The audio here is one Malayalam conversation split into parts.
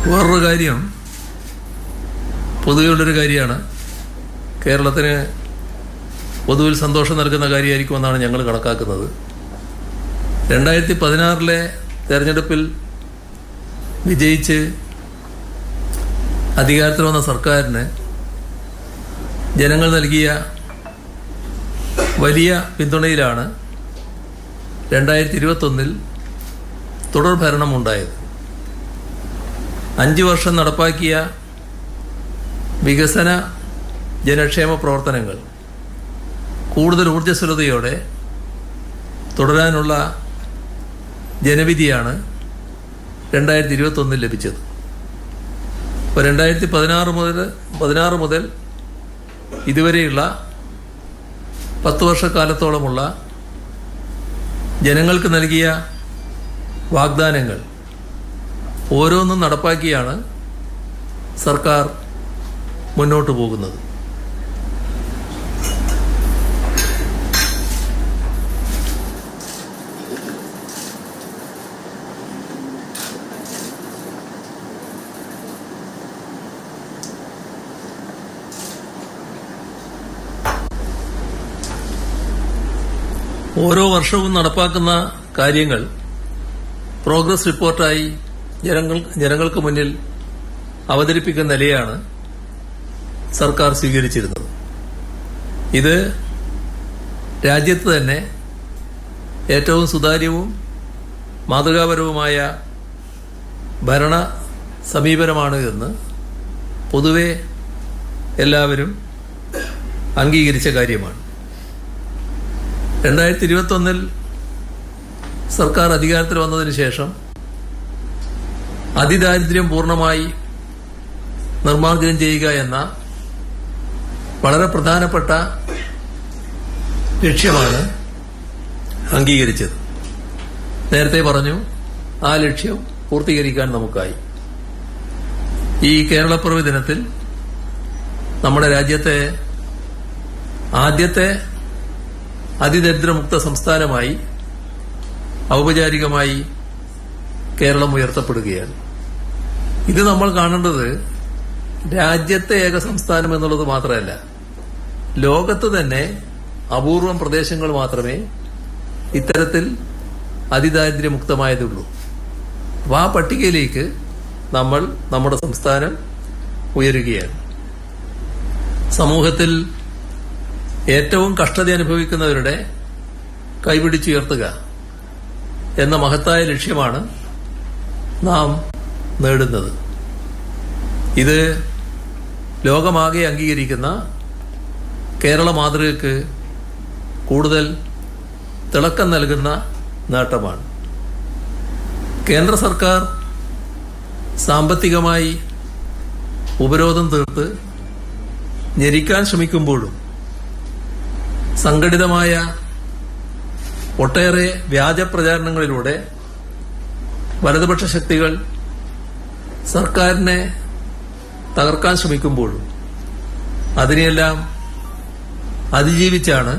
വേറൊരു കാര്യം, പൊതുവെയുള്ളൊരു കാര്യമാണ്, കേരളത്തിന് പൊതുവിൽ സന്തോഷം നൽകുന്ന കാര്യമായിരിക്കുമെന്നാണ് ഞങ്ങൾ കണക്കാക്കുന്നത്. 2016 തെരഞ്ഞെടുപ്പിൽ വിജയിച്ച് അധികാരത്തിൽ വന്ന സർക്കാരിന് ജനങ്ങൾ നൽകിയ വലിയ പിന്തുണയിലാണ് 2021 തുടർ ഭരണമുണ്ടായത്. 5 വർഷം നടപ്പാക്കിയ വികസന ജനക്ഷേമ പ്രവർത്തനങ്ങൾ കൂടുതൽ ഊർജ്ജസ്വലതയോടെ തുടരാനുള്ള ജനവിധിയാണ് 2021 ലഭിച്ചത്. ഇപ്പോൾ 2016 മുതൽ ഇതുവരെയുള്ള 10 വർഷക്കാലത്തോളമുള്ള ജനങ്ങൾക്ക് നൽകിയ വാഗ്ദാനങ്ങൾ ഓരോന്നും നടപ്പാക്കിയാണ് സർക്കാർ മുന്നോട്ട് പോകുന്നത്. ഓരോ വർഷവും നടപ്പാക്കുന്ന കാര്യങ്ങൾ പ്രോഗ്രസ് റിപ്പോർട്ടായി ജനങ്ങൾക്ക് മുന്നിൽ അവതരിപ്പിക്കുന്ന നിലയാണ് സർക്കാർ സ്വീകരിച്ചിരുന്നത്. ഇത് രാജ്യത്ത് തന്നെ ഏറ്റവും സുതാര്യവും മാതൃകാപരവുമായ ഭരണ സമീപനമാണ് എന്ന് പൊതുവെ എല്ലാവരും അംഗീകരിച്ച കാര്യമാണ്. 2021 സർക്കാർ അധികാരത്തിൽ വന്നതിന് ശേഷം അതിദാരിദ്ര്യം പൂർണ്ണമായി നിർമ്മാർജ്ജനം ചെയ്യുക എന്ന വളരെ പ്രധാനപ്പെട്ട ലക്ഷ്യമാണ് അംഗീകരിച്ചത്. നേരത്തെ പറഞ്ഞു, ആ ലക്ഷ്യം പൂർത്തീകരിക്കാൻ നമുക്കായി. ഈ കേരളപ്പിറവി ദിനത്തിൽ നമ്മുടെ രാജ്യത്തെ ആദ്യത്തെ അതിദരിദ്രമുക്ത സംസ്ഥാനമായി ഔപചാരികമായി കേരളം ഉയർത്തപ്പെടുകയാണ്. ഇത് നമ്മൾ കാണേണ്ടത് രാജ്യത്തെ ഏക സംസ്ഥാനം എന്നുള്ളത് മാത്രമല്ല, ലോകത്ത് തന്നെ അപൂർവം പ്രദേശങ്ങൾ മാത്രമേ ഇത്തരത്തിൽ അതിദാരിദ്ര്യമുക്തമായതുള്ളൂ. അപ്പോൾ ആ പട്ടികയിലേക്ക് നമ്മുടെ സംസ്ഥാനം ഉയരുകയാണ്. സമൂഹത്തിൽ ഏറ്റവും കഷ്ടത അനുഭവിക്കുന്നവരുടെ കൈപിടിച്ചുയർത്തുക എന്ന മഹത്തായ ലക്ഷ്യമാണ് നാം നേടുന്നത്. ഇത് ലോകമാകെ അംഗീകരിക്കുന്ന കേരള മാതൃകയ്ക്ക് കൂടുതൽ തിളക്കം നൽകുന്ന നേട്ടമാണ്. കേന്ദ്ര സർക്കാർ സാമ്പത്തികമായി ഉപരോധം തീർത്ത് ഞെരിക്കാൻ ശ്രമിക്കുമ്പോഴും സംഘടിതമായ ഒട്ടേറെ വ്യാജ പ്രചാരണങ്ങളിലൂടെ വലതുപക്ഷ ശക്തികൾ സർക്കാരിനെ തകർക്കാൻ ശ്രമിക്കുമ്പോഴും അതിനെയെല്ലാം അതിജീവിച്ചാണ്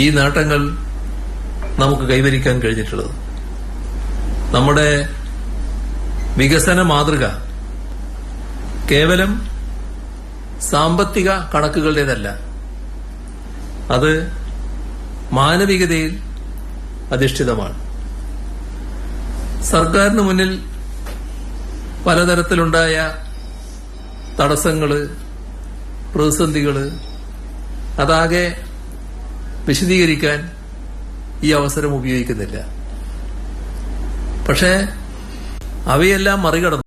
ഈ നേട്ടങ്ങൾ നമുക്ക് കൈവരിക്കാൻ കഴിഞ്ഞിട്ടുള്ളത്. നമ്മുടെ വികസന മാതൃക കേവലം സാമ്പത്തിക കണക്കുകളുടേതല്ല, അത് മാനവികതയിൽ അധിഷ്ഠിതമാണ്. സർക്കാരിന് മുന്നിൽ പലതരത്തിലുണ്ടായ തടസ്സങ്ങള്, പ്രതിസന്ധികള് അതാകെ വിശദീകരിക്കാൻ ഈ അവസരം ഉപയോഗിക്കുന്നില്ല. പക്ഷേ അവയെല്ലാം മറികടന്ന്